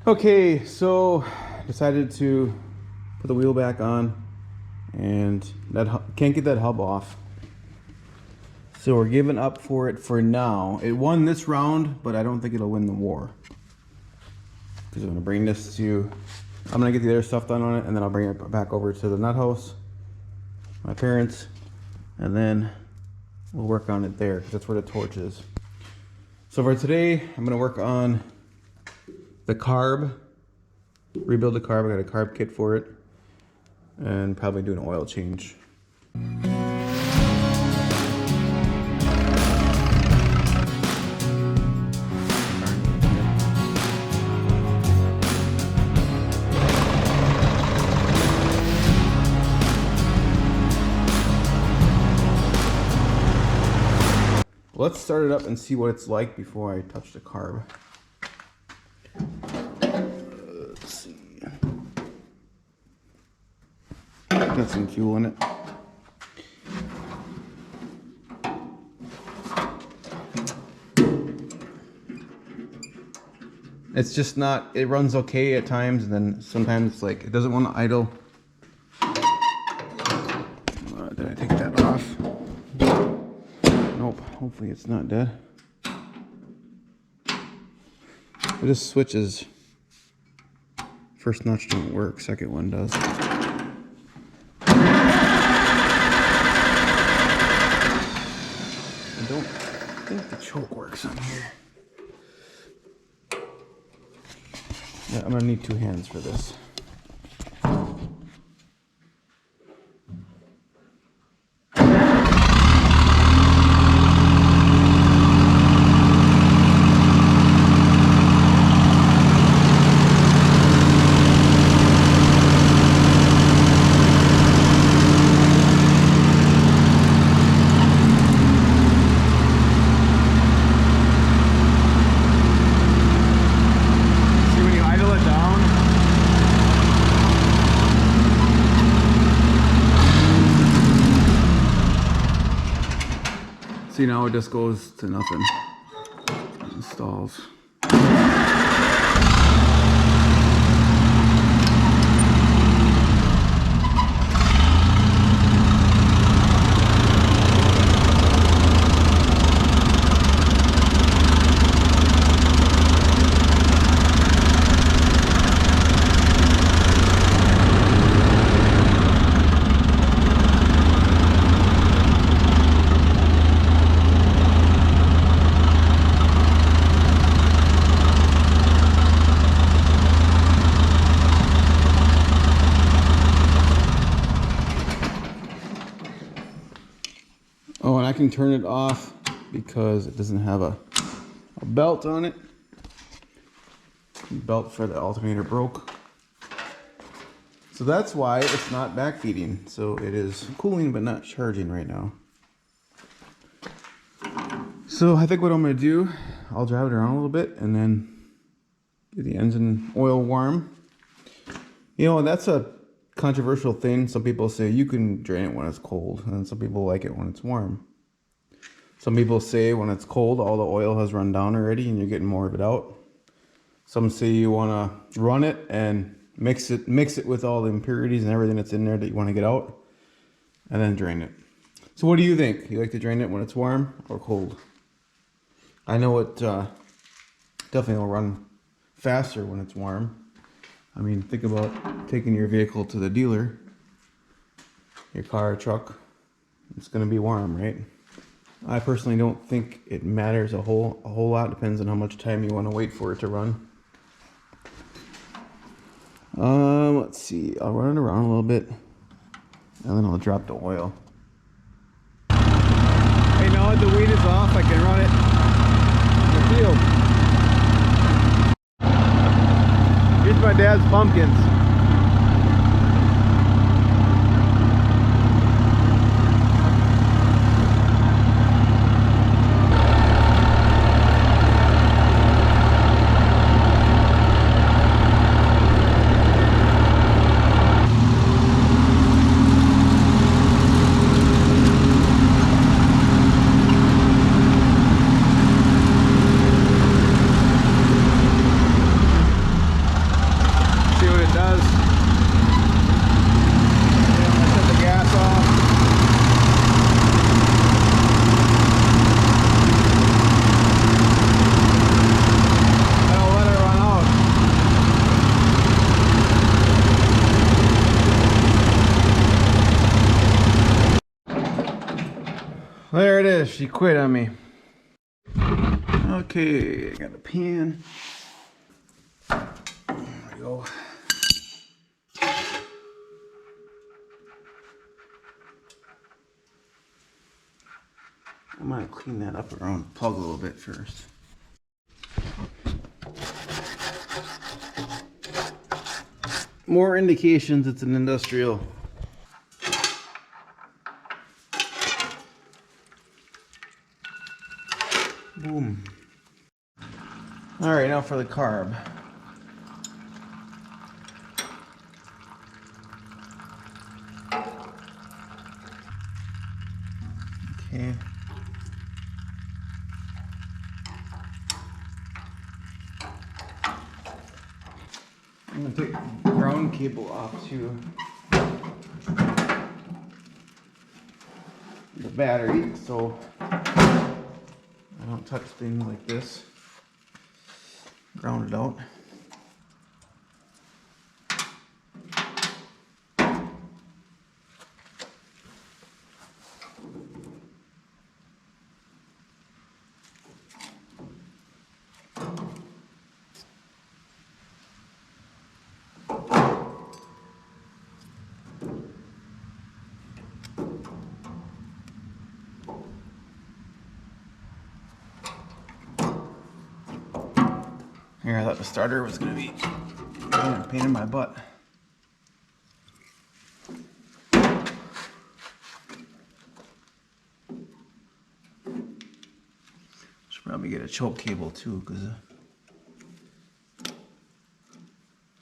Okay, so decided to put the wheel back on, and that can't get that hub off. So we're giving up for it for now. It won this round, but I don't think it'll win the war. Because I'm gonna bring this to, I'm gonna get the other stuff done on it, and then I'll bring it back over to the nut house, my parents, and then we'll work on it there, because that's where the torch is. So for today, I'm gonna work on the carb, rebuild the carb. I got a carb kit for it, and probably do an oil change. Let's start it up and see what it's like before I touch the carb. Let's see. Got some fuel in it. It's just not, it runs okay at times, and then sometimes it's like, it doesn't want to idle. Did I take that off? Nope, hopefully it's not dead. It just switches. First notch don't work, second one does. I don't think the choke works on here. Yeah, I'm gonna need two hands for this. See, now it just goes to nothing. It installs. Oh, and I can turn it off because it doesn't have a belt on it. The belt for the alternator broke. So that's why it's not backfeeding. So it is cooling but not charging right now. So I think what I'm going to do, I'll drive it around a little bit and then get the engine oil warm. You know, that's a controversial thing. Some people say you can drain it when it's cold, and some people like it when it's warm. Some people say when it's cold, all the oil has run down already and you're getting more of it out. Some say you want to run it and mix it with all the impurities and everything that's in there that you want to get out, and then drain it. So what do you think? You like to drain it when it's warm or cold? I know it definitely will run faster when it's warm. I mean, think about taking your vehicle to the dealer, your car or truck. It's going to be warm, right? I personally don't think it matters a whole lot. Depends on how much time you want to wait for it to run. Let's see. I'll run it around a little bit, and then I'll drop the oil. Hey, now that the weed is off, I can run it in the field. Here's my dad's pumpkins. this, she quit on me. Okay, I got a pan. There we go. I'm gonna clean that up around the plug a little bit first. More indications it's an industrial. Boom. All right, now for the carb. Okay. I'm gonna take the ground cable off to the battery so I don't touch things like this. Ground it out. Here, I thought the starter was going to be a pain in my butt. Should probably get a choke cable too, because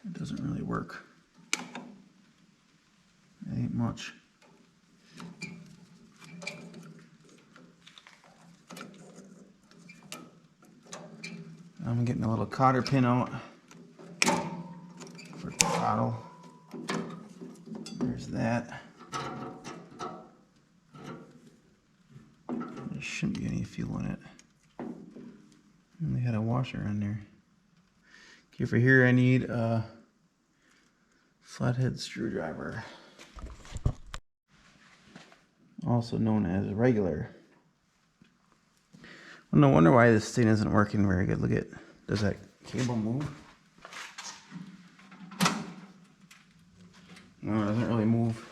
it doesn't really work. It ain't much. I'm getting a little cotter pin out for the throttle. There's that. There shouldn't be any fuel in it. And they had a washer on there. Okay, for here I need a flathead screwdriver, also known as a regular. Well, no wonder why this thing isn't working very good. Look at, does that cable move? No, it doesn't really move.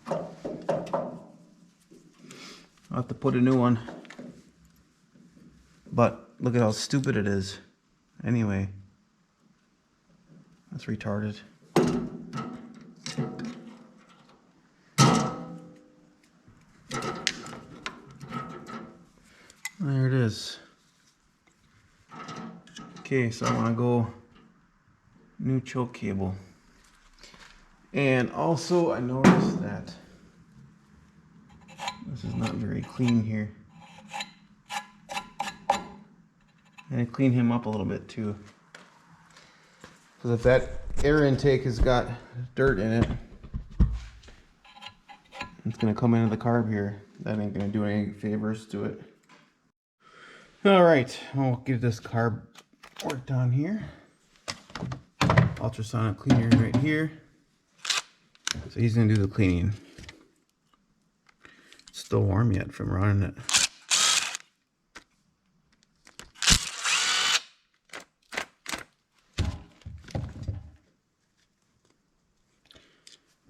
I'll have to put a new one. But look at how stupid it is. Anyway, that's retarded. There it is. Okay, so I want to go new choke cable. And also I noticed that this is not very clean here. And I clean him up a little bit too. Because if that air intake has got dirt in it, it's going to come into the carb here. That ain't going to do any favors to it. Alright, I'll get this carb worked on here. Ultrasonic cleaner right here. So he's going to do the cleaning. It's still warm yet from running it.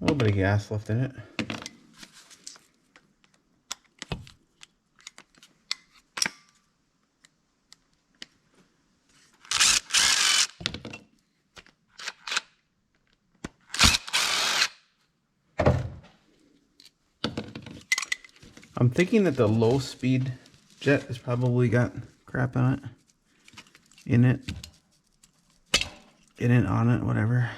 A little bit of gas left in it. I'm thinking that the low speed jet has probably got crap on it. In it, on it, whatever.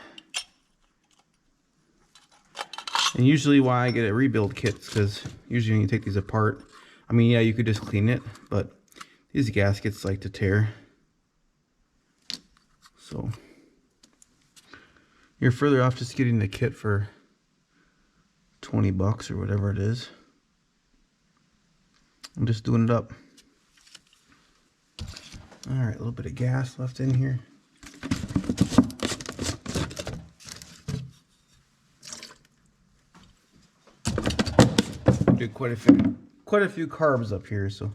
And usually why I get a rebuild kit is because usually when you take these apart, I mean, yeah, you could just clean it, but these gaskets like to tear. So you're further off just getting the kit for 20 bucks or whatever it is. I'm just doing it up. All right, a little bit of gas left in here. do quite a few carbs up here, so.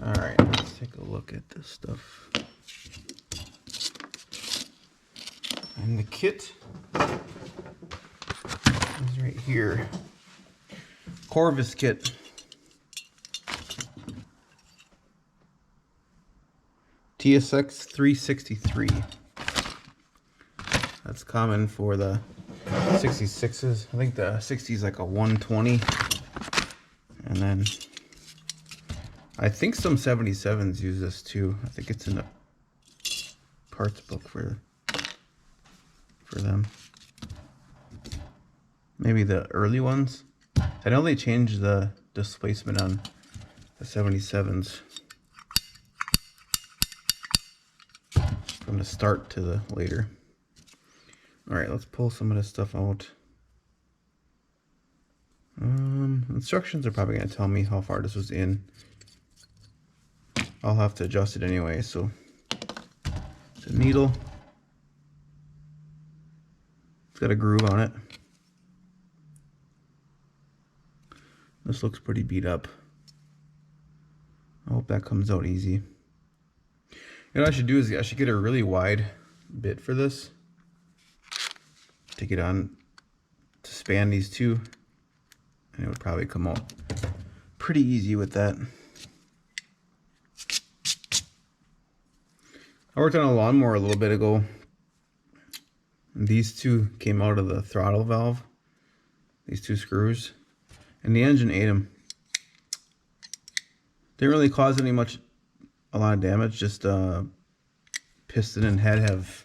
All right, let's take a look at this stuff. And the kit is right here. Corvus kit. TSX 363. That's common for the 66s. I think the 60 is like a 120. And then I think some 77s use this too. I think it's in the parts book for them. Maybe the early ones. I know they changed the displacement on the 77s from the start to the later. All right, let's pull some of this stuff out. Instructions are probably going to tell me how far this was in. I'll have to adjust it anyway, so it's a needle. It's got a groove on it. This looks pretty beat up. I hope that comes out easy. You know what I should do is I should get a really wide bit for this. Take it on to span these two, and it would probably come out pretty easy with that. I worked on a lawnmower a little bit ago. These two came out of the throttle valve, these two screws, and the engine ate them. Didn't really cause a lot of damage, just piston and head have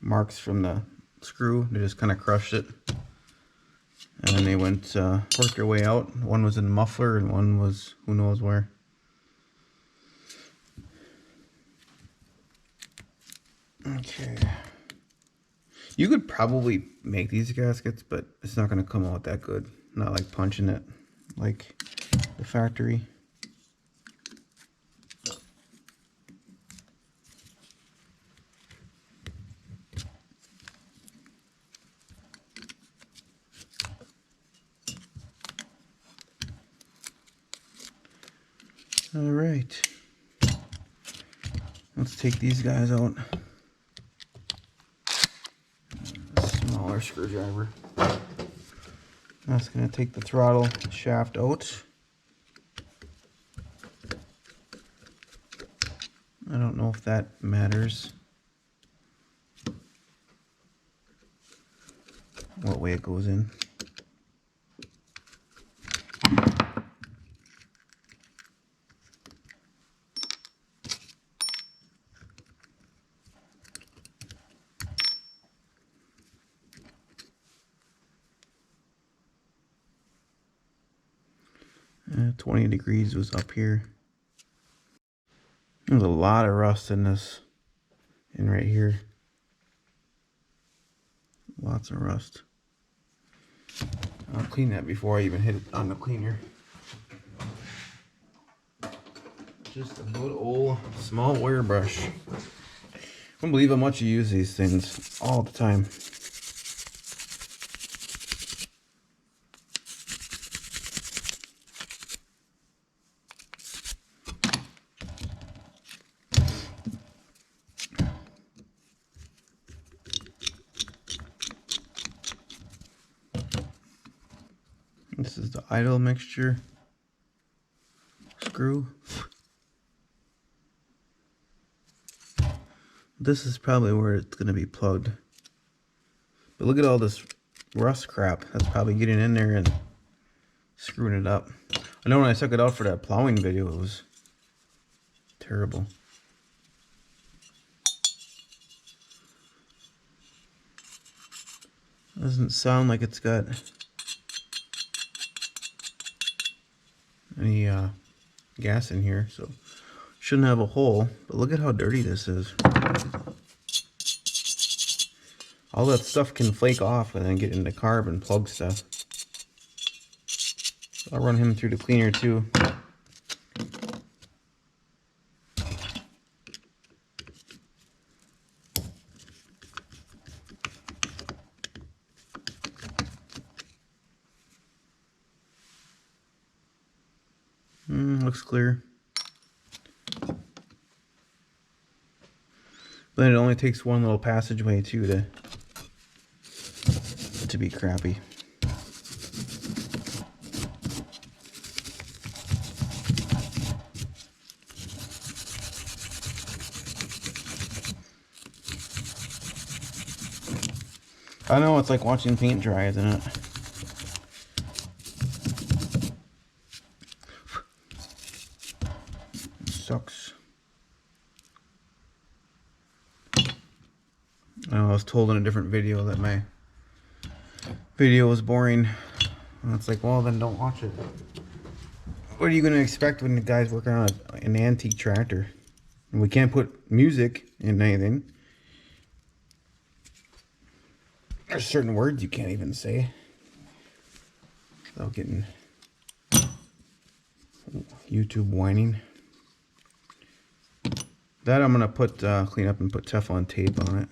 marks from the screw. They just kind of crushed it. And then they went, worked their way out. One was in the muffler and one was who knows where. Okay. You could probably make these gaskets, but it's not going to come out that good. Not like punching it like the factory. All right. Let's take these guys out. Smaller screwdriver. That's going to take the throttle shaft out. I don't know if that matters. What way it goes in. Uh, 20 degrees was up here. There's a lot of rust in this, and right here. Lots of rust. I'll clean that before I even hit it on the cleaner. Just a good old small wire brush. I don't believe how much you use these things all the time. This is the idle mixture screw. This is probably where it's going to be plugged. But look at all this rust crap. That's probably getting in there and screwing it up. I know when I took it out for that plowing video, it was terrible. Doesn't sound like it's got any gas in here, so shouldn't have a hole. But look at how dirty this is. All that stuff can flake off and then get into carb and plug stuff. So I'll run him through the cleaner too. Looks clear. Then it only takes one little passageway too to be crappy. I know it's like watching paint dry, isn't it? Sucks. I was told in a different video that my video was boring. And it's like, well, then don't watch it. What are you going to expect when the guy's working on an antique tractor? And we can't put music in anything. There's certain words you can't even say without getting YouTube whining. That I'm gonna put clean up and put Teflon tape on it.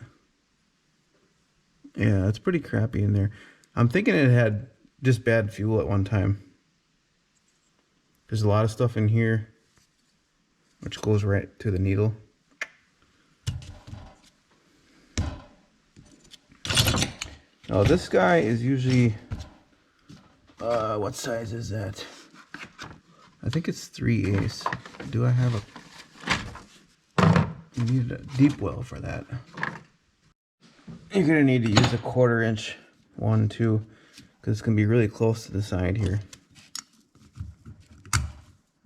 Yeah, it's pretty crappy in there. I'm thinking it had just bad fuel at one time. There's a lot of stuff in here which goes right to the needle. Now this guy is usually, what size is that? I think it's 3/8. Do I have a, you need a deep well for that. You're gonna need to use a 1/4 inch one too, because it's gonna be really close to the side here.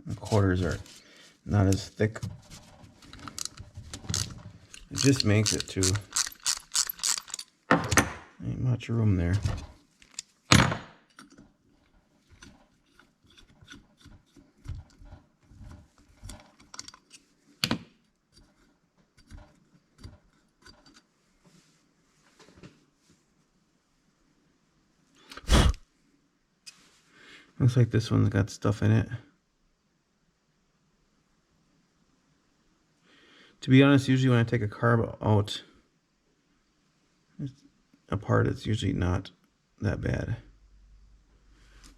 The quarters are not as thick. It just makes it too. Ain't much room there. Looks like this one's got stuff in it. To be honest, usually when I take a carb out apart, it's usually not that bad.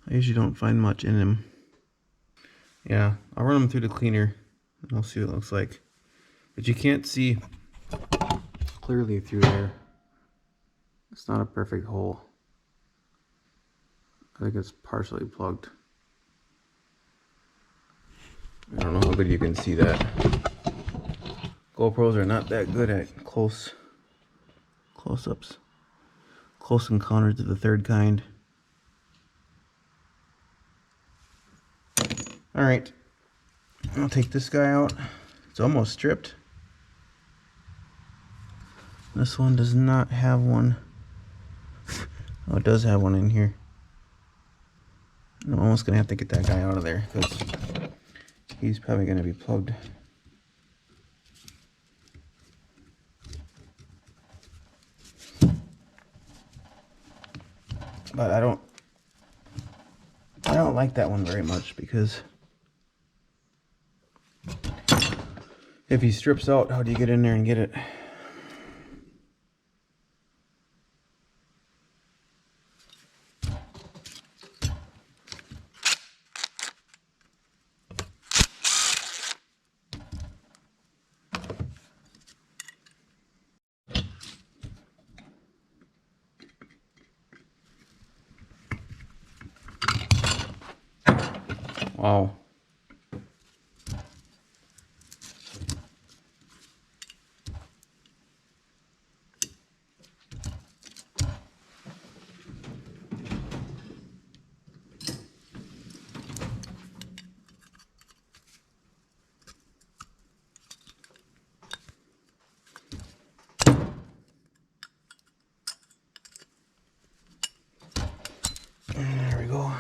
I usually don't find much in them. Yeah, I'll run them through the cleaner and I'll see what it looks like. But you can't see clearly through there. It's not a perfect hole. I think it's partially plugged. I don't know how good you can see that. GoPros are not that good at close-ups. Close encounters of the third kind. Alright, I'll take this guy out. It's almost stripped. This one does not have one. Oh, it does have one in here. I'm almost gonna have to get that guy out of there because he's probably gonna be plugged. But I don't like that one very much because if he strips out, how do you get in there and get it? Wow. There we go.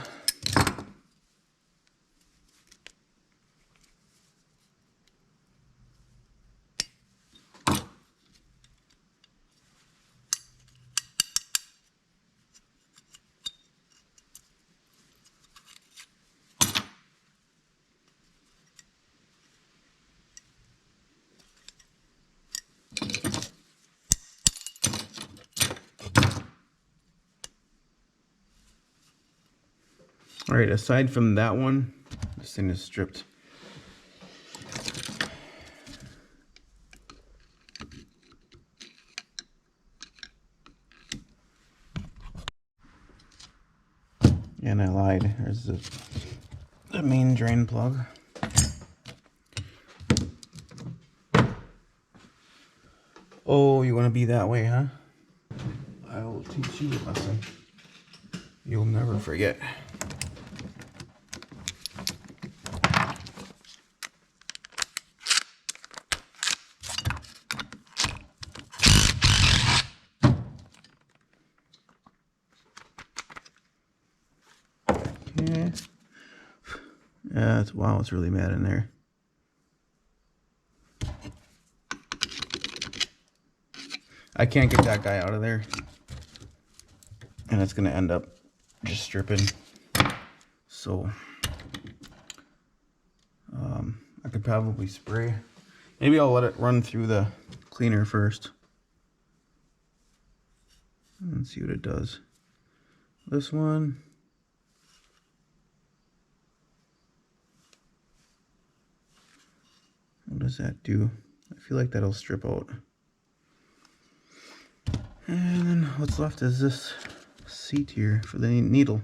All right, aside from that one, this thing is stripped side. There's the main drain plug. Oh, you want to be that way, huh? I will teach you a lesson. You'll never forget. Okay. Yeah, wow, it's really mad in there. I can't get that guy out of there. And it's gonna end up just stripping. So I could probably spray. Maybe I'll let it run through the cleaner first and see what it does. This one. What does that do? I feel like that'll strip out. And then what's left is this seat here for the needle.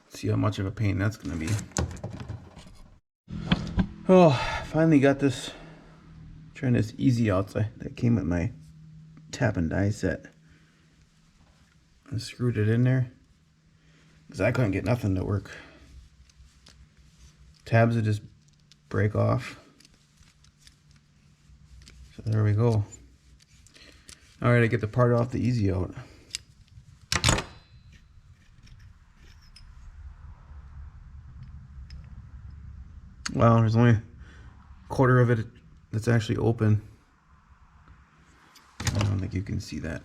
See how much of a pain that's gonna be. Oh, finally got this. Trying this easy outside that came with my tap and die set. I screwed it in there because I couldn't get nothing to work. Tabs would just break off. So there we go. All right, I get the part off the easy out. Wow, there's only a quarter of it that's actually open. I don't think you can see that.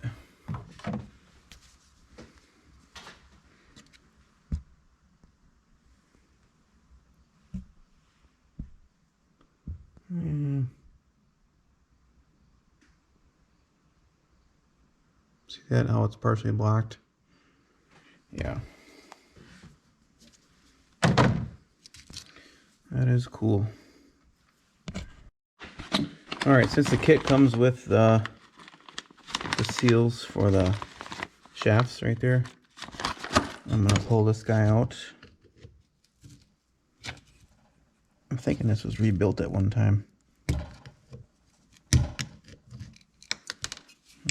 See that, how it's partially blocked? Yeah. That is cool. All right, since the kit comes with the seals for the shafts right there, I'm gonna pull this guy out. I'm thinking this was rebuilt at one time.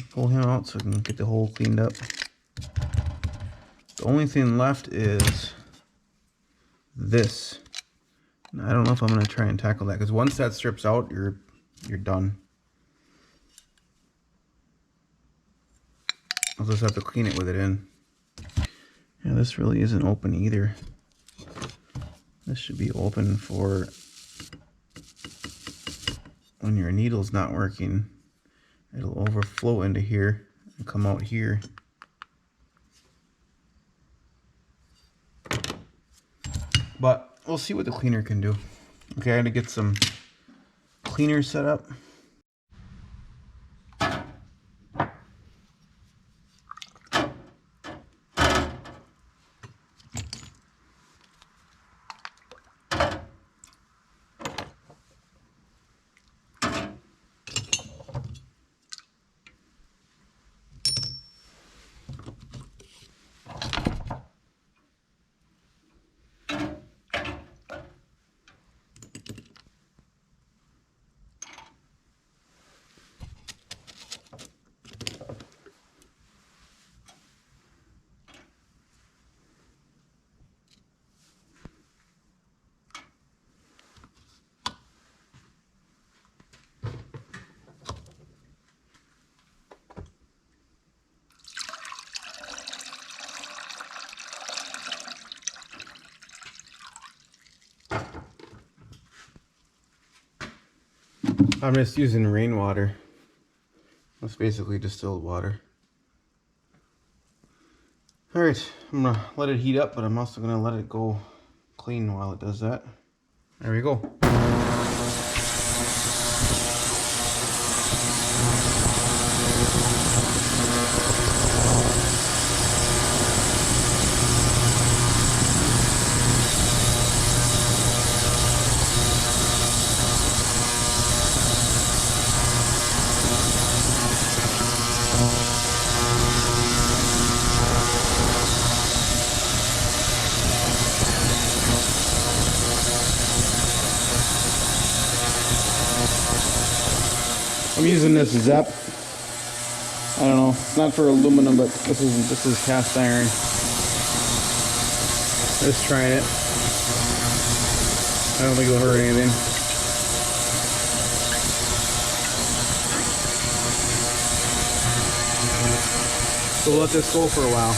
Pull him out so I can get the hole cleaned up. The only thing left is this. I don't know if I'm going to try and tackle that, because once that strips out, you're done. I'll just have to clean it with it in. Yeah, this really isn't open either. This should be open for when your needle's not working. It'll overflow into here and come out here. But we'll see what the cleaner can do. Okay, I had to get some cleaner set up. I'm just using rainwater. That's basically distilled water. Alright, I'm gonna let it heat up, but I'm also gonna let it go clean while it does that. There we go. I'm using this Zep. I don't know, it's not for aluminum, but this is cast iron. Just trying it. I don't think it'll hurt anything. So we'll let this go for a while.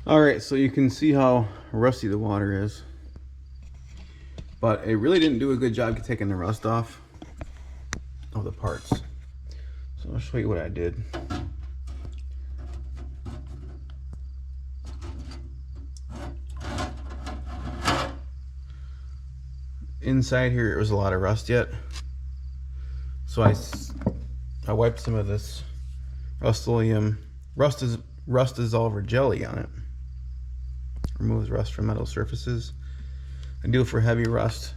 Alright, so you can see how rusty the water is. But it really didn't do a good job taking the rust off of the parts. So I'll show you what I did. Inside here, there was a lot of rust yet. So I wiped some of this Rust-Oleum rust dissolver jelly on it. Removes rust from metal surfaces. I do it for heavy rust.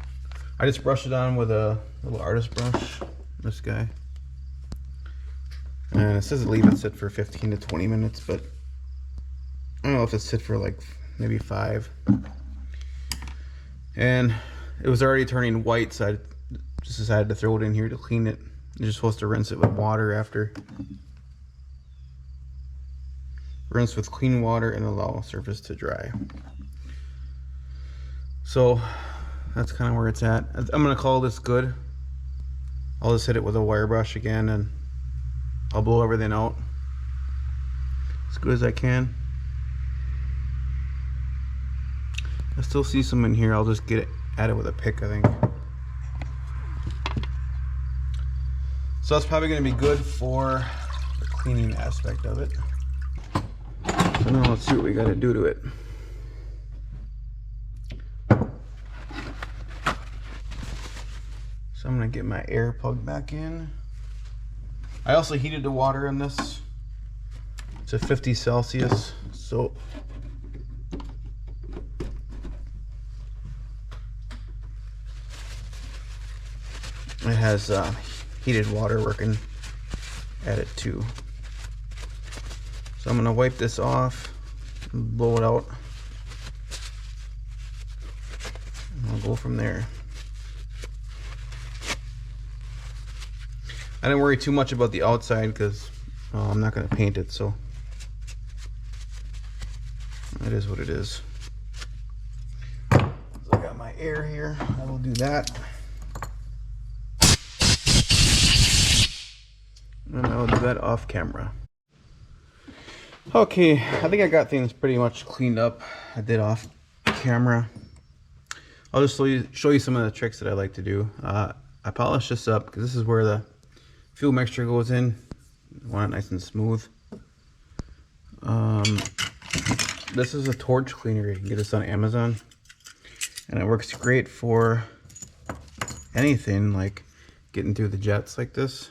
I just brush it on with a little artist brush, this guy. And it says leave it sit for 15 to 20 minutes, but I don't know if it sit for like maybe 5. And it was already turning white, so I just decided to throw it in here to clean it. You're just supposed to rinse it with water after. Rinse with clean water and allow surface to dry. So that's kind of where it's at. I'm gonna call this good. I'll just hit it with a wire brush again and I'll blow everything out as good as I can. I still see some in here. I'll just get it at it with a pick, I think. So that's probably going to be good for the cleaning aspect of it. So now let's see what we got to do to it. So I'm going to get my air plug back in. I also heated the water in this to 50 Celsius. So it has heated water working at it too. So I'm gonna wipe this off, and blow it out, and I'll go from there. I didn't worry too much about the outside because I'm not gonna paint it, so it is what it is. So I got my air here, I will do that. And I'll do that off camera. Okay, I think I got things pretty much cleaned up. I did off camera. I'll just show you some of the tricks that I like to do. I polish this up because this is where the fuel mixture goes in. I want it nice and smooth. This is a torch cleaner. You can get this on Amazon. And it works great for anything like getting through the jets like this.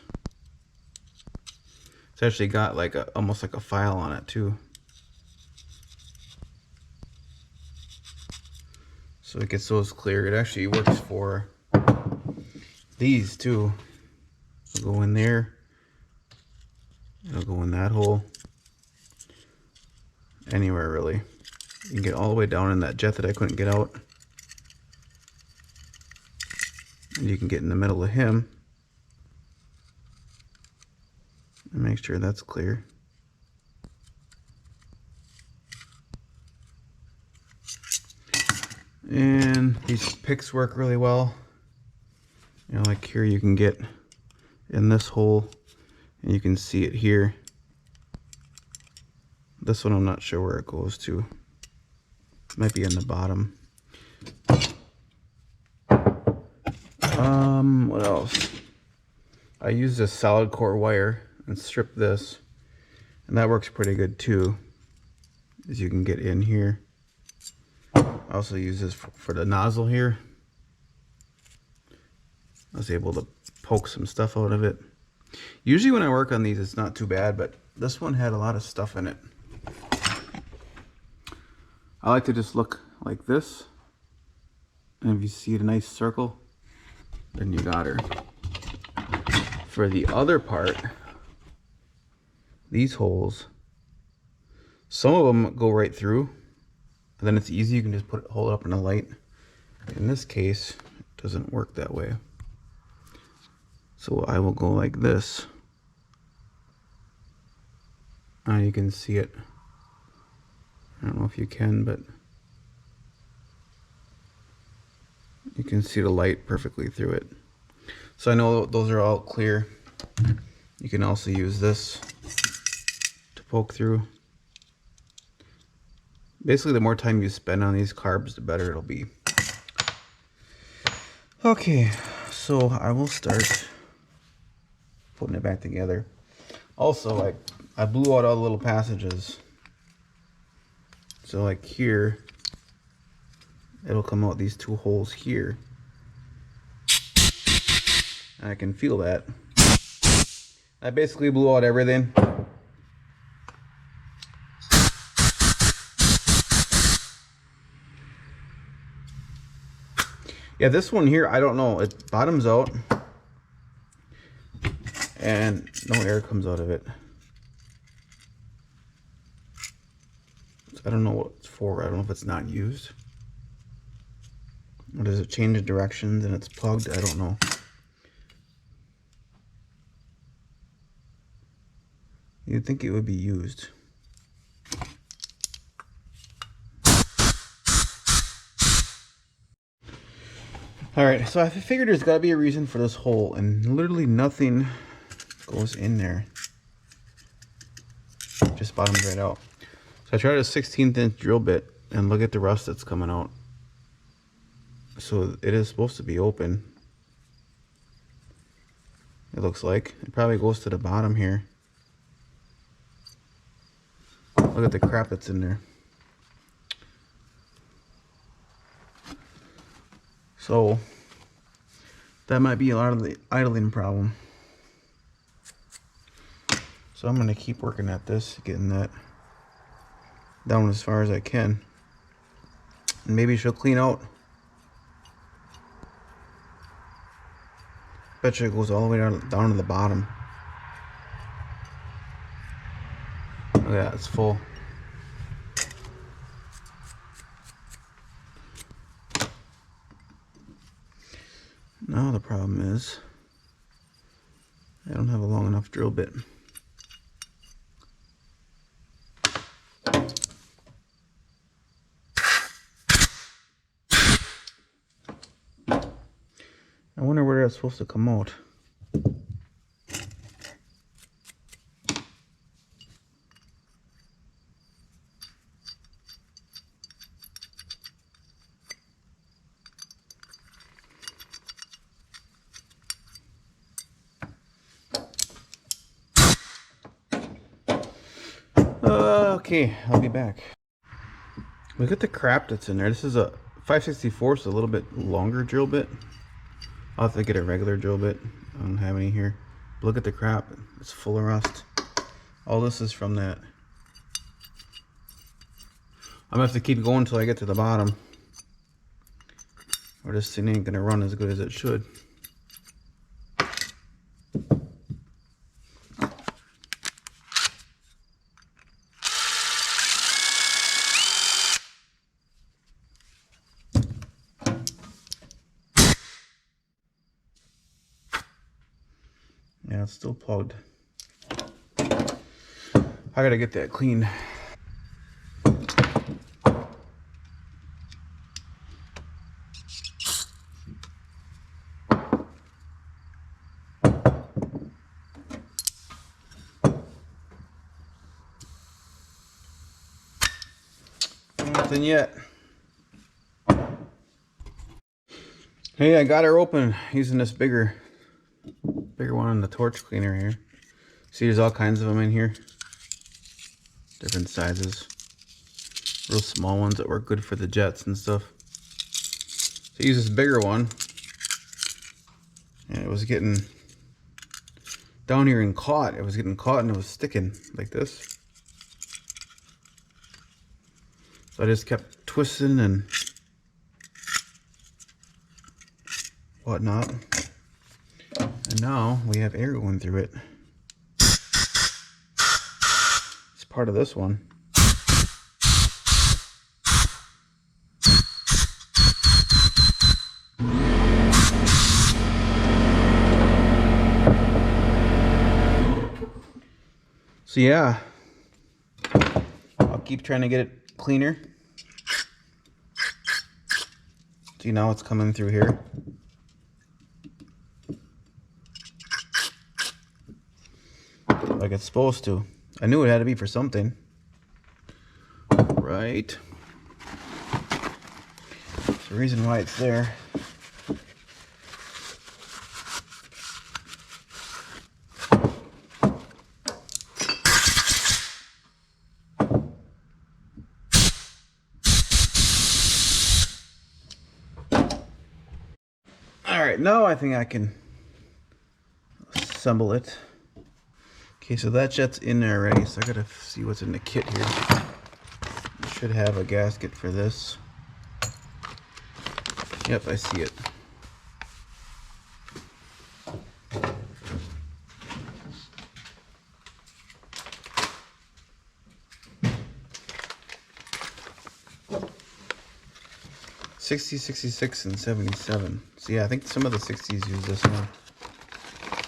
It's actually got like almost like a file on it too. So it gets those clear. It actually works for these too. It'll go in there. It'll go in that hole. Anywhere really. You can get all the way down in that jet that I couldn't get out. And you can get in the middle of him. And make sure that's clear. And these picks work really well. You know, like here you can get in this hole and you can see it here. This one I'm not sure where it goes to. It might be in the bottom. What else? I use this solid core wire and strip this, and that works pretty good too, as you can get in here. I also use this for the nozzle here. I was able to poke some stuff out of it. Usually when I work on these it's not too bad, but this one had a lot of stuff in it. I like to just look like this, and if you see a nice circle, then you got her. For the other part, these holes, some of them go right through, and then it's easy. You can just hold it up in the light In this case, it doesn't work that way. So I will go like this. Now you can see it. I don't know if you can, but you can see the light perfectly through it. So I know those are all clear. You can also use this to poke through. Basically, the more time you spend on these carbs, the better it'll be. Okay, so I will start putting it back together. Also, I blew out all the little passages. So like here, it'll come out these two holes here. And I can feel that. I basically blew out everything. Yeah, this one here, I don't know. It bottoms out and no air comes out of it. So I don't know what it's for. I don't know if it's not used. Or does it change the directions and it's plugged? I don't know. You'd think it would be used. Alright, so I figured there's gotta be a reason for this hole, and literally nothing goes in there. It just bottoms right out. So I tried a 16th inch drill bit, and look at the rust that's coming out. So it is supposed to be open. It looks like. It probably goes to the bottom here. Look at the crap that's in there. So that might be a lot of the idling problem. So I'm going to keep working at this, getting that down as far as I can. And maybe she'll clean out. Bet you it goes all the way down to the bottom. Look at that, it's full. Now the problem is I don't have a long enough drill bit. I wonder where that's supposed to come out. Okay, I'll be back. Look at the crap that's in there. This is a 5/64, so a little bit longer drill bit. I'll have to get a regular drill bit. I don't have any here. But look at the crap. It's full of rust. All this is from that. I'm gonna have to keep going until I get to the bottom, or this thing ain't gonna run as good as it should. Yeah, it's still plugged. I gotta get that cleaned. Nothing yet. Hey, I got her open using this bigger one on the torch cleaner here. See, there's all kinds of them in here. Different sizes. Real small ones that work good for the jets and stuff. So I use this bigger one. And it was getting down here and caught. It was getting caught and it was sticking like this. So I just kept twisting and whatnot. And now we have air going through it. It's part of this one. So yeah, I'll keep trying to get it cleaner. See, now it's coming through here. Like it's supposed to. I knew it had to be for something. Right. There's a reason why it's there. Alright, now I think I can assemble it. Okay, so that jet's in there already, so I gotta see what's in the kit here. I should have a gasket for this. Yep, I see it. '60, '66, and '77. So yeah, I think some of the '60s use this one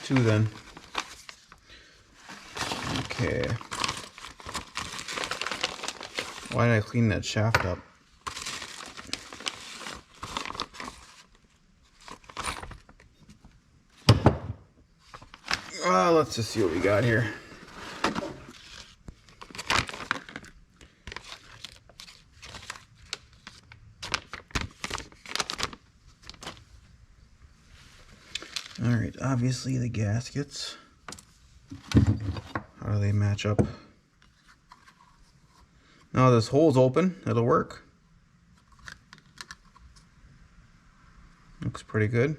too then. Okay. Why did I clean that shaft up? Well, let's just see what we got here. Alright, obviously the gaskets. How do they match up? Now this hole's open, it'll work. Looks pretty good.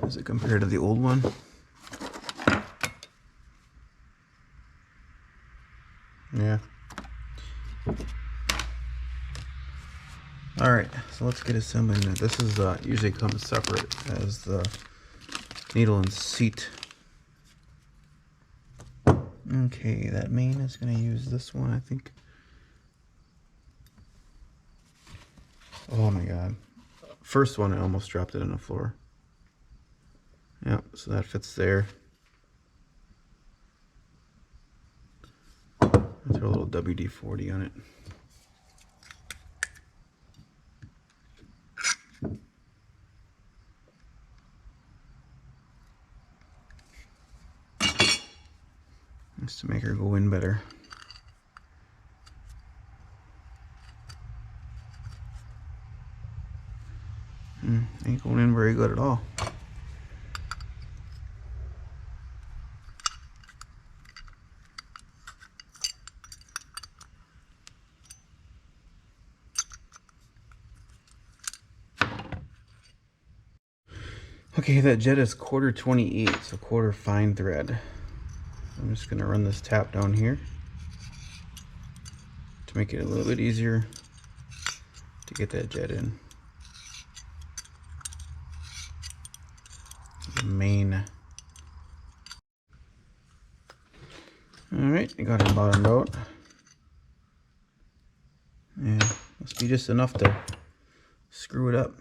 As it compared to the old one? Yeah. Alright, so let's get assembling it. This is usually comes separate as the needle and seat. Okay, that main is going to use this one, I think. Oh my god. First one, I almost dropped it on the floor. Yep, so that fits there. I'll throw a little WD-40 on it. Just to make her go in better. Ain't going in very good at all. Okay, that jet is 1/4 28, so 1/4 fine thread. I'm just gonna run this tap down here to make it a little bit easier to get that jet in. The main. Alright, I got it bottomed out. Yeah, must be just enough to screw it up.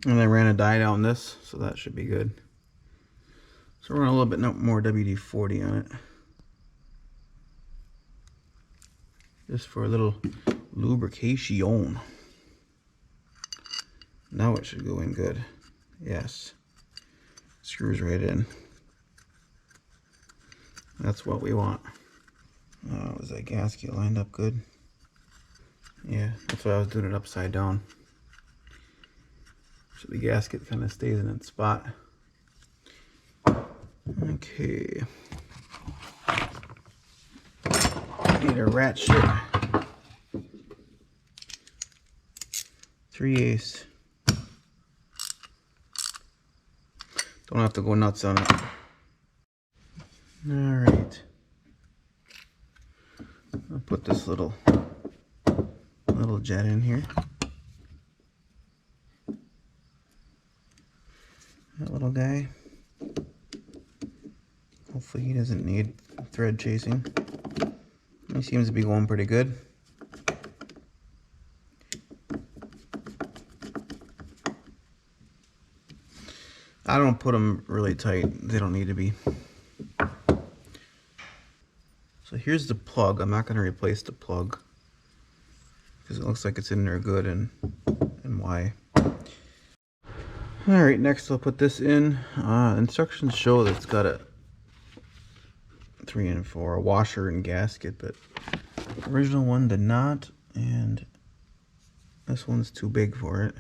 And I ran a die down this, so that should be good. So we're running a little bit more WD-40 on it. Just for a little lubrication. Now it should go in good. Yes. Screws right in. That's what we want. Was that gasket lined up good? Yeah, that's why I was doing it upside down. So the gasket kind of stays in its spot. Okay. Need a ratchet. 3/8. Don't have to go nuts on it. Alright. I'll put this little jet in here. That little guy. Hopefully he doesn't need thread chasing. He seems to be going pretty good. I don't put them really tight. They don't need to be. So here's the plug. I'm not going to replace the plug because it looks like it's in there good, and why. Alright, next I'll put this in. Instructions show that it's got a 3 and 4, a washer and gasket, but the original one did not, and this one's too big for it.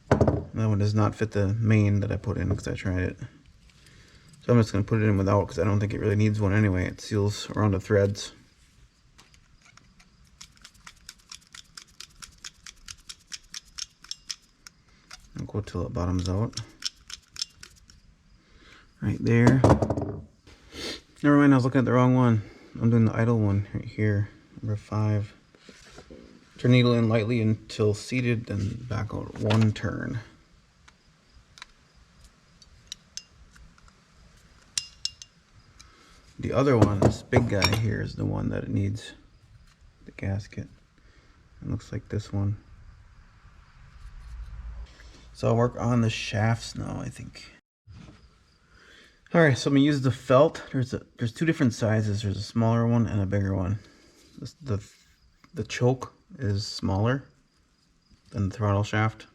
That one does not fit the main that I put in because I tried it. So I'm just going to put it in without because I don't think it really needs one anyway. It seals around the threads. I'll go till it bottoms out. Right there. Never mind, I was looking at the wrong one. I'm doing the idle one right here, number 5. Turn needle in lightly until seated, then back out 1 turn. The other one, this big guy here, is the one that it needs the gasket. It looks like this one. So I'll work on the shafts now, I think. Alright, so I'm gonna use the felt. There's 2 different sizes. There's a smaller one and a bigger one. The choke is smaller than the throttle shaft,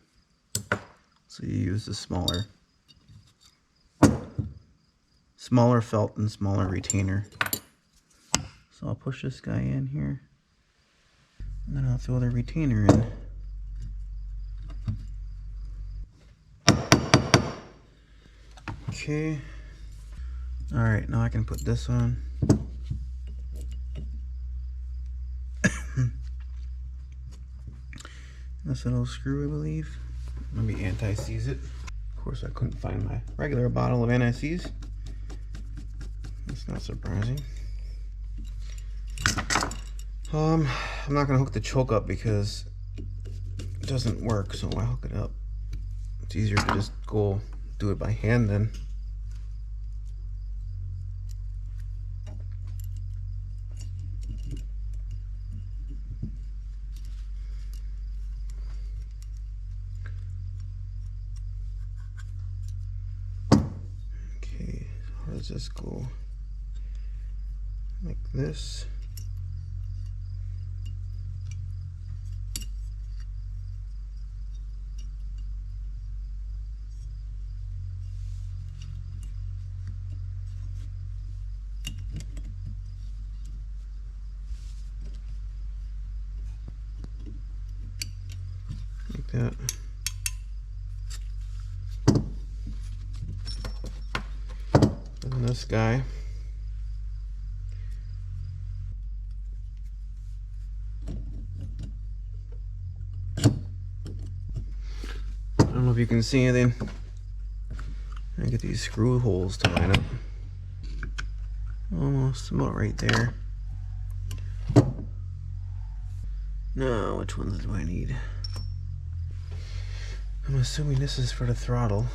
so you use the smaller felt and smaller retainer. So I'll push this guy in here, and then I'll throw the retainer in. Okay. Alright, now I can put this on. This little screw, I believe. Maybe anti-seize it. Of course, I couldn't find my regular bottle of anti-seize. That's not surprising. I'm not gonna hook the choke up because it doesn't work, so why hook it up? It's easier to just go do it by hand then. Okay, how does this go? Like this. Like that. And this guy. I don't know if you can see anything. I get these screw holes to line up. Almost about right there. Now, which ones do I need? I'm assuming this is for the throttle.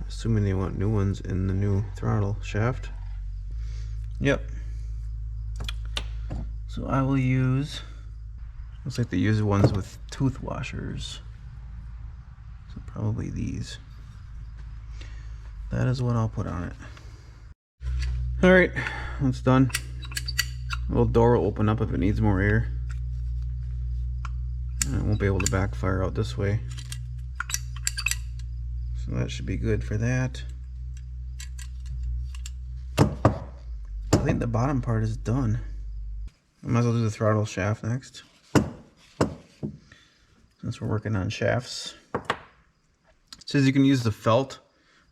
Assuming they want new ones in the new throttle shaft. Yep. So I will use, looks like they use ones with tooth washers. So probably these. That is what I'll put on it. Alright, that's done. The little door will open up if it needs more air. And it won't be able to backfire out this way. So that should be good for that. I think the bottom part is done. I might as well do the throttle shaft next, since we're working on shafts. It says you can use the felt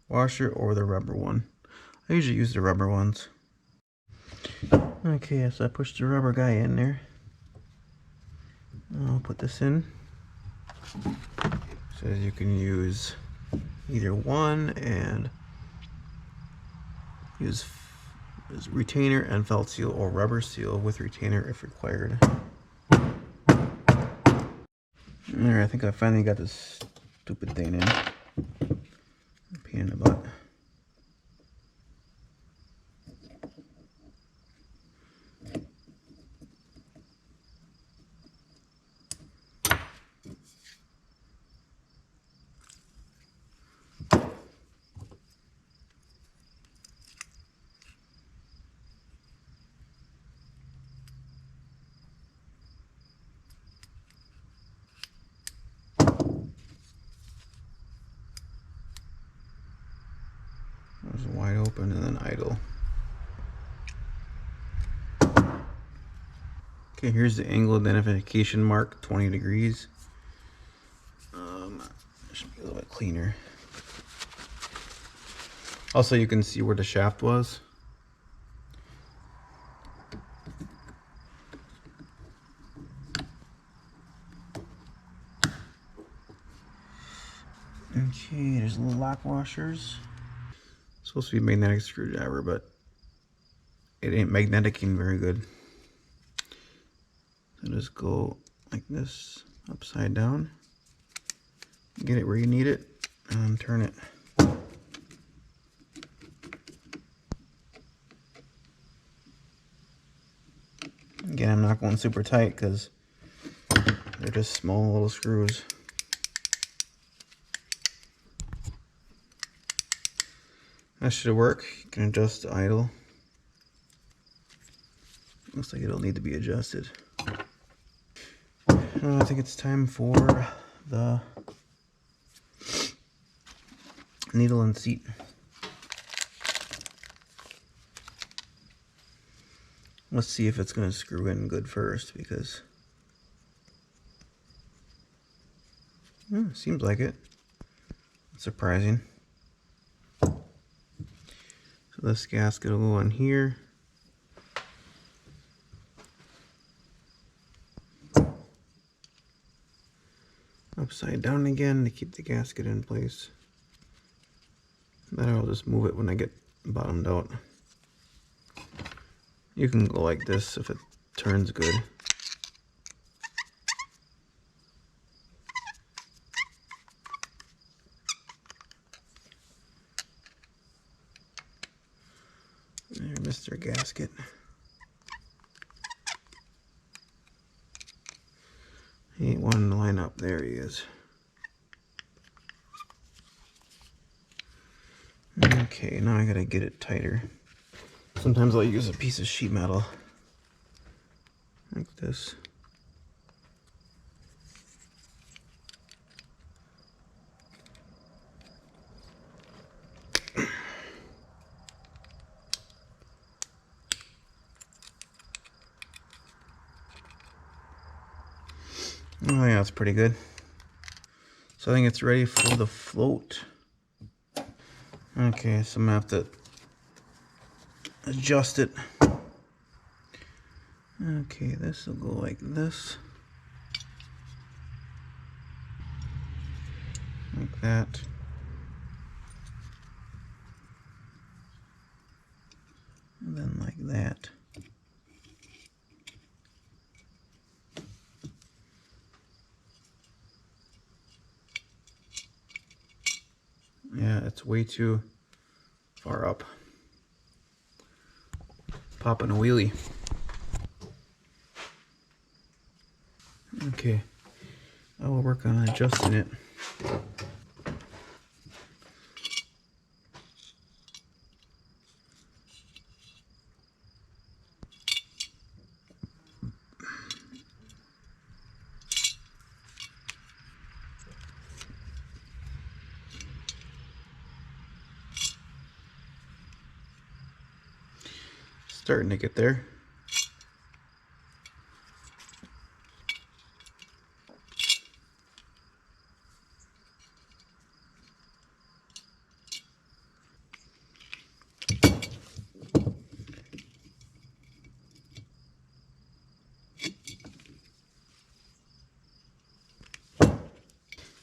washer or the rubber one. I usually use the rubber ones. Okay, so I pushed the rubber guy in there. I'll put this in. It says you can use either one and use retainer and felt seal, or rubber seal with retainer if required. There, I think I finally got this stupid thing in. Pain in the butt. is wide open and then idle. Okay, here's the angle identification mark, 20 degrees. Should be a little bit cleaner. Also, you can see where the shaft was. Okay, there's little lock washers. It's supposed to be a magnetic screwdriver, but it ain't magneticing very good. So just go like this, upside down. Get it where you need it, and turn it. Again, I'm not going super tight because they're just small little screws. That should work. You can adjust the idle. Looks like it'll need to be adjusted. I think it's time for the needle and seat. Let's see if it's going to screw in good first, because seems like it. It's surprising. So this gasket will go on here. Upside down again to keep the gasket in place. Then I'll just move it when I get bottomed out. You can go like this if it turns good. There, Mr. Gasket. He ain't wanting to line up. There he is. Okay, now I gotta get it tighter. Sometimes I'll use a piece of sheet metal like this. Oh yeah, that's pretty good. So I think it's ready for the float. Okay, so I'm gonna have to adjust it. Okay, this will go like this. Like that. And then like that. Yeah, it's way too far up. Popping a wheelie. Okay, I will work on adjusting it. Starting to get there.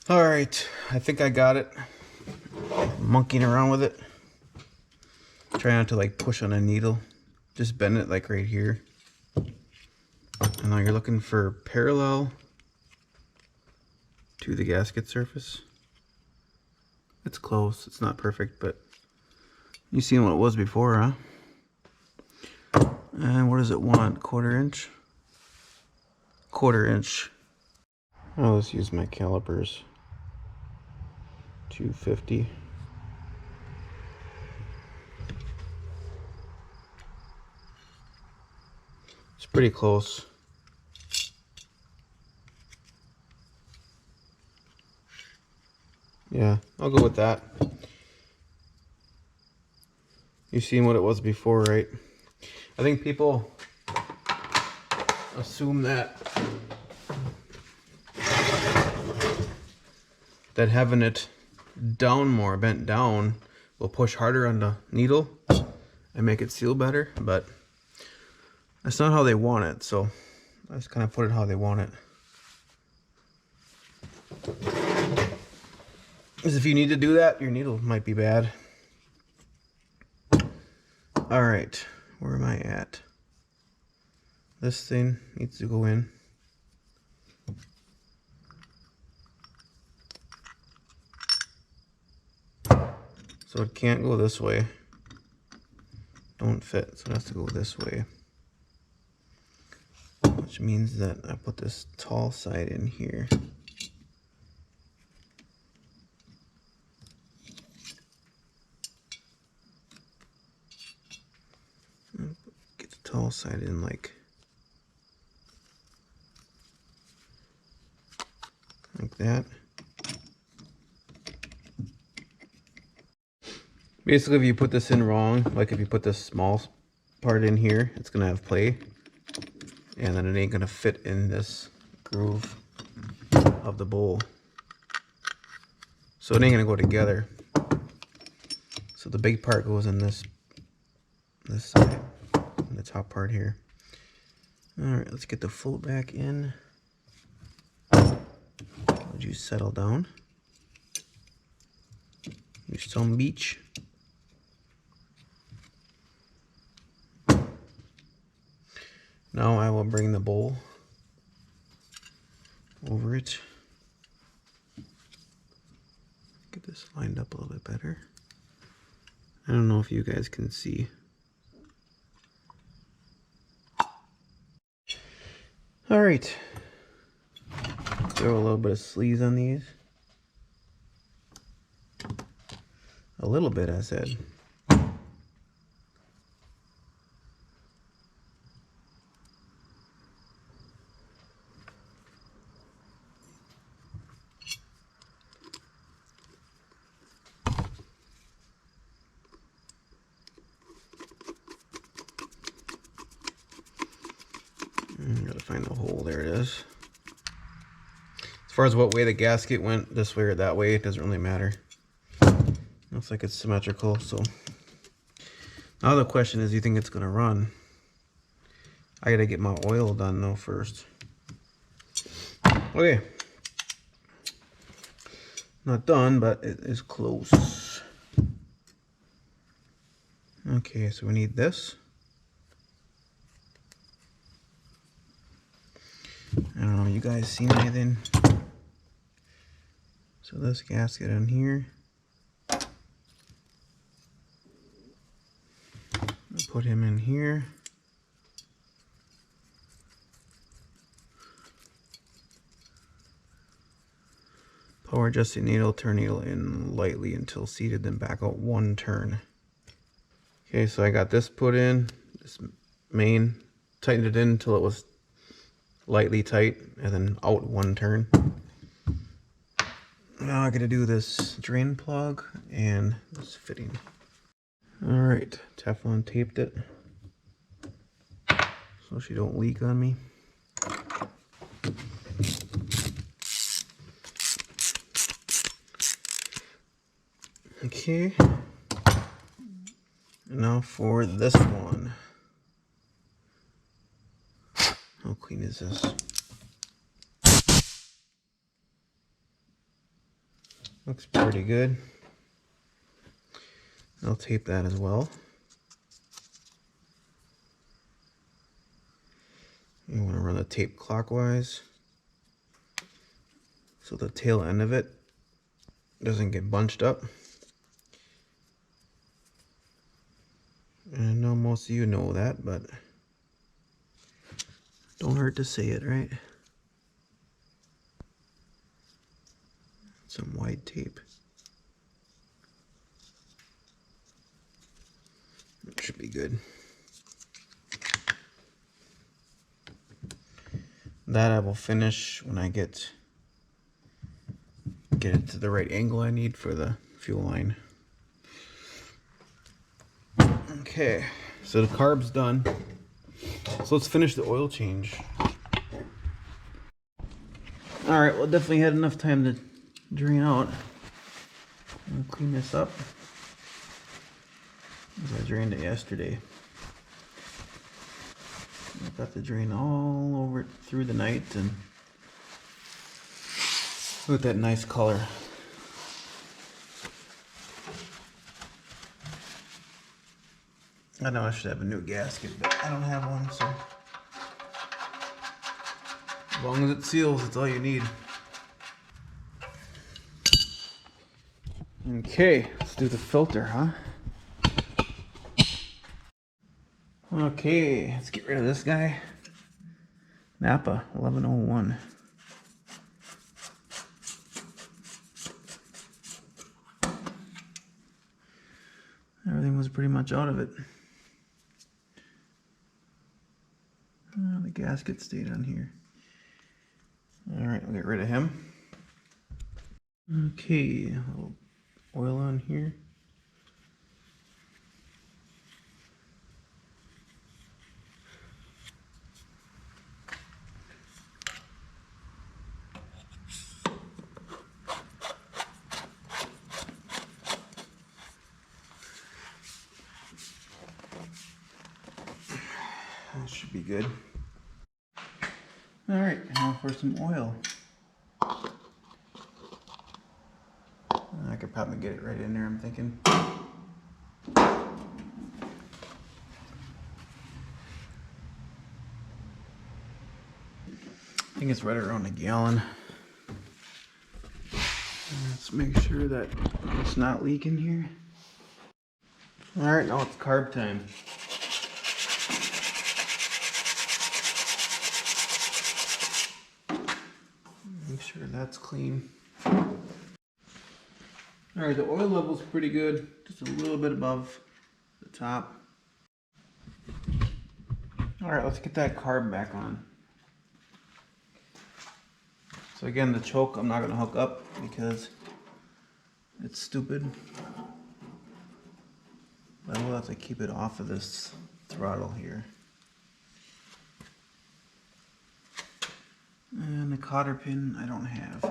All right, I think I got it. Monkeying around with it. Try not to like push on a needle. Just bend it like right here. And now you're looking for parallel to the gasket surface. It's close. It's not perfect, but you seen what it was before, huh? And what does it want? 1/4 inch? 1/4 inch. Oh, let's use my calipers. 250. It's pretty close. Yeah, I'll go with that. You've seen what it was before, right? I think people assume that having it down more, bent down, will push harder on the needle and make it seal better, but that's not how they want it, so I just kind of put it how they want it. Because if you need to do that, your needle might be bad. All right, where am I at? This thing needs to go in. So it can't go this way. Don't fit, so it has to go this way. Which means that I put this tall side in here. Get the tall side in like that. Basically, if you put this in wrong, like if you put this small part in here, it's gonna have play, and then it ain't gonna fit in this groove of the bowl. So it ain't gonna go together. So the big part goes in this side, in the top part here. All right, let's get the float back in. Would you settle down? Use some beach. Now I will bring the bowl over it. Get this lined up a little bit better. I don't know if you guys can see. All right. Throw a little bit of sleeves on these. A little bit, I said. Gotta find the hole. There it is. As far as what way the gasket went, this way or that way, it doesn't really matter. Looks like it's symmetrical, so. Now the question is, do you think it's gonna run? I gotta get my oil done though first. Okay. Not done, but it is close. Okay, so we need this. I don't know, you guys seen anything? So this gasket in here. I'll put him in here. Power adjusting needle, turn needle in lightly until seated, then back out one turn. Okay, so I got this put in, this main, tightened it in until it was lightly tight, and then out one turn. Now I gotta do this drain plug and this fitting. All right, Teflon taped it so she don't leak on me. Okay, now for this one. How clean is this? Looks pretty good. I'll tape that as well. You want to run the tape clockwise so the tail end of it doesn't get bunched up. And I know most of you know that, but don't hurt to say it, right? Some white tape. That should be good. That I will finish when I get it to the right angle I need for the fuel line. Okay, so the carb's done. So let's finish the oil change. All right, well, definitely had enough time to drain out. I'll clean this up. I drained it yesterday. I got the drain all over it through the night, and look at that nice color. I know I should have a new gasket, but I don't have one, so as long as it seals, that's all you need. Okay, let's do the filter, huh? Okay, let's get rid of this guy. Napa 1101. Everything was pretty much out of it. The gasket stayed on here. All right, we'll get rid of him. Okay, a little oil on here. That should be good. All right, now for some oil. I could probably get it right in there, I'm thinking. I think it's right around a gallon. Let's make sure that it's not leaking here. All right, now it's carb time. Make sure that's clean. All right, the oil level's pretty good, just a little bit above the top. All right, let's get that carb back on. So again, the choke I'm not gonna hook up because it's stupid. But I will have to keep it off of this throttle here. And the cotter pin I don't have.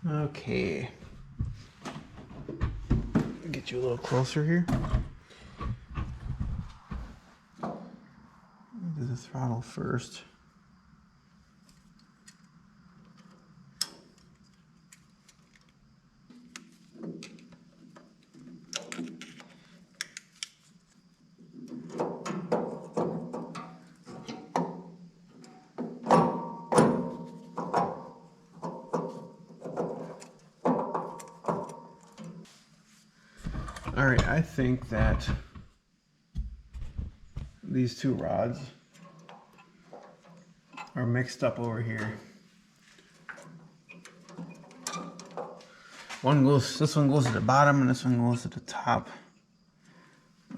Okay. Get you a little closer here. Do the throttle first. All right, I think that these two rods are mixed up over here. This one goes to the bottom and this one goes to the top.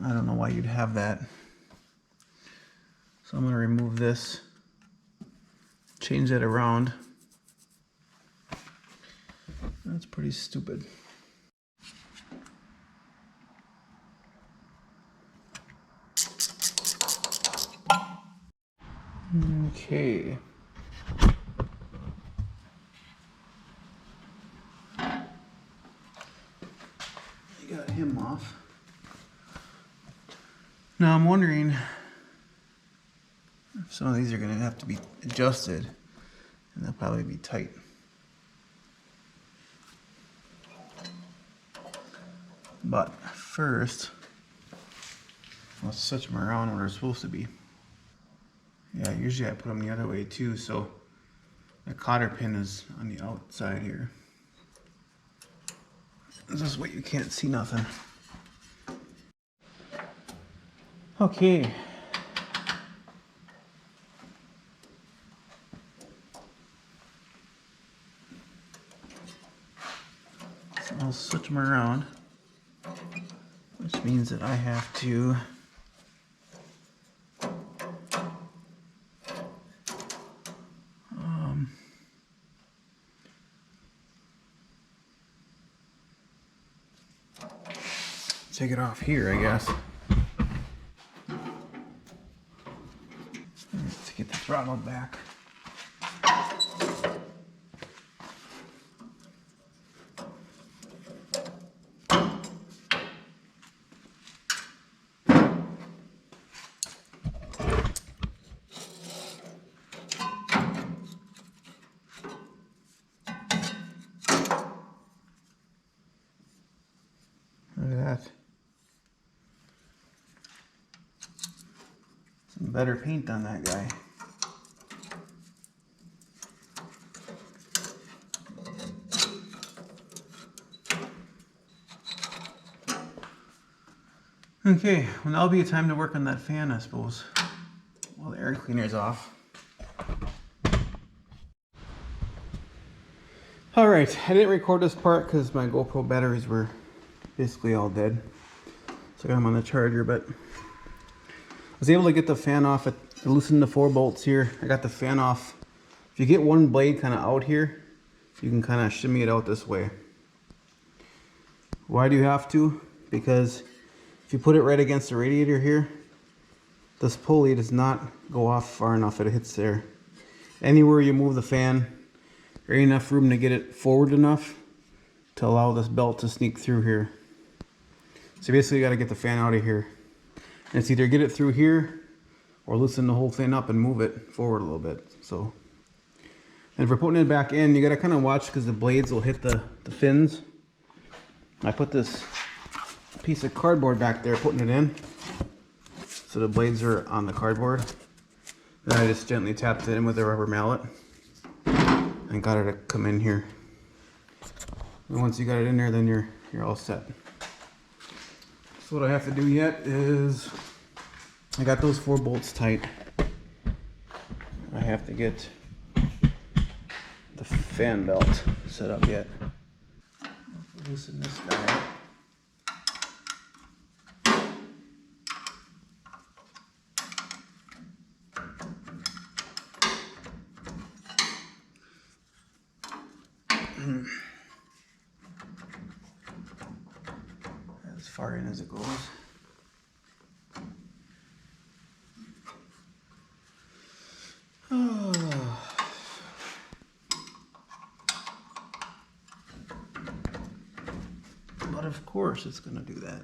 I don't know why you'd have that. So I'm gonna remove this, change that around. That's pretty stupid. Okay. You got him off. Now I'm wondering if some of these are going to have to be adjusted, and they'll probably be tight. But first, let's switch them around where they're supposed to be. Yeah, usually I put them the other way too, so the cotter pin is on the outside here. This way you can't see nothing. Okay. So I'll switch them around, which means that I have to take it off here, I guess. Let's get the throttle back. Look at that. Some better paint on that guy. Okay, well that'll be a time to work on that fan, I suppose, while the air cleaner's off. Alright, I didn't record this part because my GoPro batteries were basically all dead. So I got them on the charger, but I was able to get the fan off. I loosened the 4 bolts here. I got the fan off. If you get one blade kind of out here, you can kind of shimmy it out this way. Why do you have to? Because if you put it right against the radiator here, this pulley does not go off far enough that it hits there. Anywhere you move the fan, there ain't enough room to get it forward enough to allow this belt to sneak through here. So basically you got to get the fan out of here. And it's either get it through here or loosen the whole thing up and move it forward a little bit. So, and if we're putting it back in, you got to kind of watch because the blades will hit the fins. I put this piece of cardboard back there, putting it in, so the blades are on the cardboard. Then I just gently tapped it in with a rubber mallet and got it to come in here. And once you got it in there, then you're all set. So what I have to do yet is I got those 4 bolts tight. I have to get the fan belt set up yet. Loosen this guy up. As far in as it goes. But of course it's going to do that.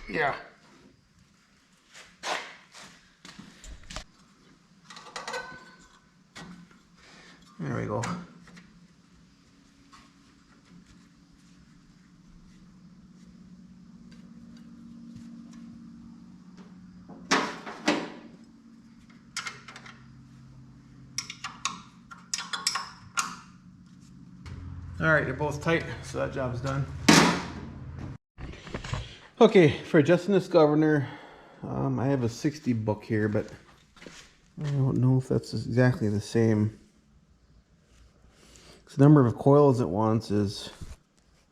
Yeah. There we go. Alright, they're both tight, so that job's done. Okay, for adjusting this governor, I have a 60 book here, but I don't know if that's exactly the same. So the number of coils it wants is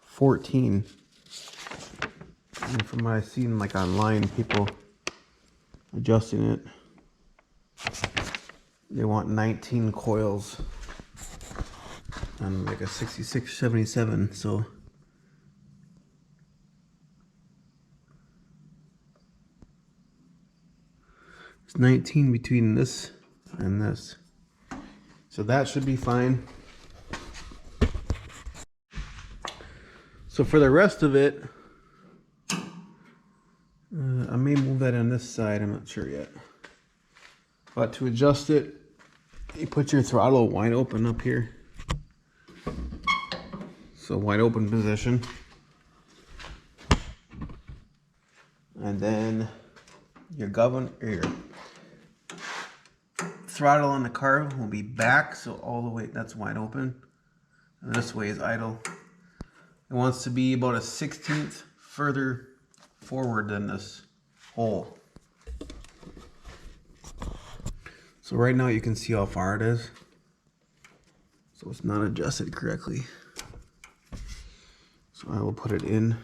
14. And from what I've seen like online, people adjusting it, they want 19 coils on like a 6677, so it's 19 between this and this. So that should be fine. So for the rest of it, I may move that on this side, I'm not sure yet. But to adjust it, you put your throttle wide open up here. So wide open position. And then your your throttle on the car will be back, so all the way, that's wide open. And this way is idle. It wants to be about a 1/16 further forward than this hole. So right now you can see how far it is. So it's not adjusted correctly. So I will put it in.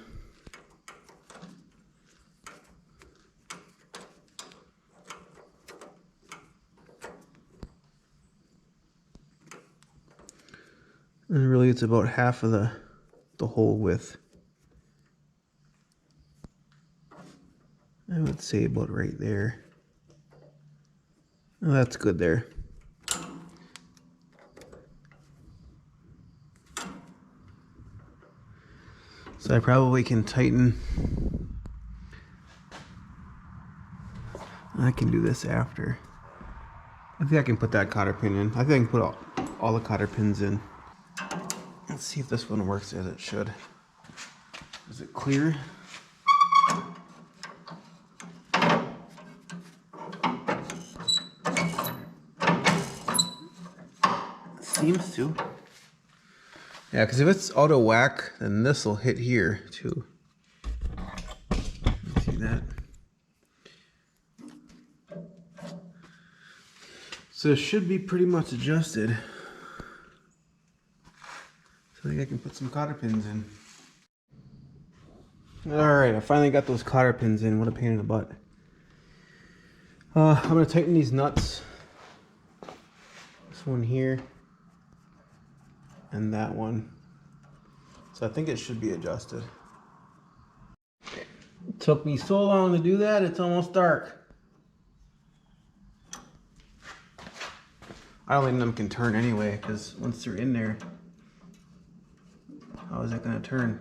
And really it's about half of the hole width. I would say about right there. Oh, that's good there. So I probably can tighten. I can do this after. I think I can put that cotter pin in. I think I can put all the cotter pins in. Let's see if this one works as it should. Is it clear? It seems to. Yeah, because if it's out of whack, then this will hit here too. See that? So it should be pretty much adjusted. So I think I can put some cotter pins in. Alright, I finally got those cotter pins in. What a pain in the butt. I'm going to tighten these nuts. This one here. And that one. So I think it should be adjusted. It took me so long to do that, it's almost dark. I don't think them can turn anyway, because once they're in there, how is it going to turn?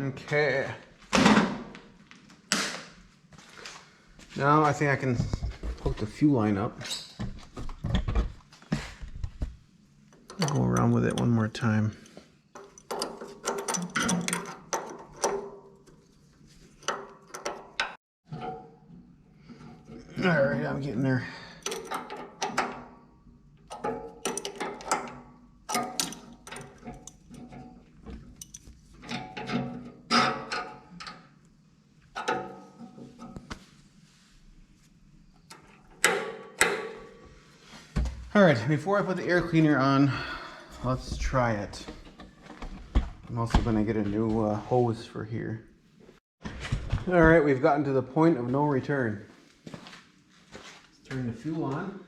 Okay. Now I think I can hook the fuel line up. I'll go around with it one more time. Alright, I'm getting there. Alright, before I put the air cleaner on, let's try it. I'm also going to get a new hose for here. Alright, we've gotten to the point of no return. Let's turn the fuel on.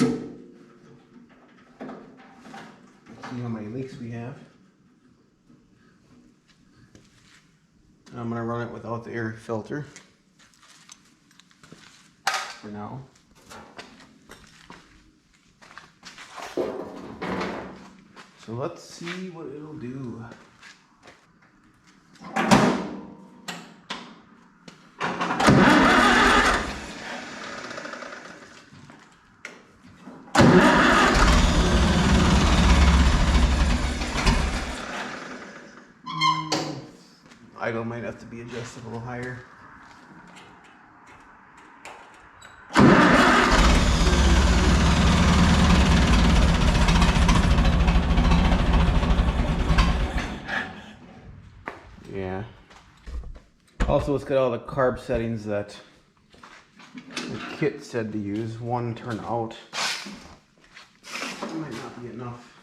Let's see how many leaks we have. I'm going to run it without the air filter for now. So let's see what it'll do. Idle might have to be adjusted a little higher. Yeah. Also, it's got all the carb settings that the kit said to use. One turn out. It might not be enough.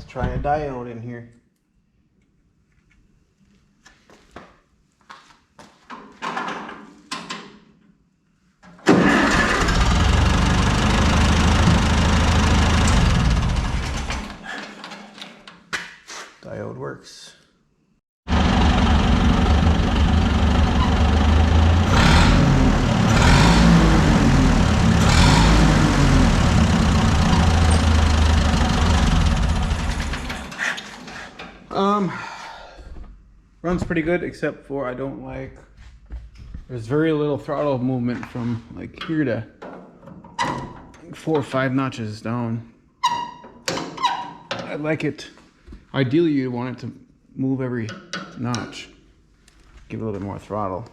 Try a diode in here. Runs pretty good, except for I don't like, there's very little throttle movement from like here to 4 or 5 notches down. I like it. Ideally, you want it to move every notch. Give it a little bit more throttle.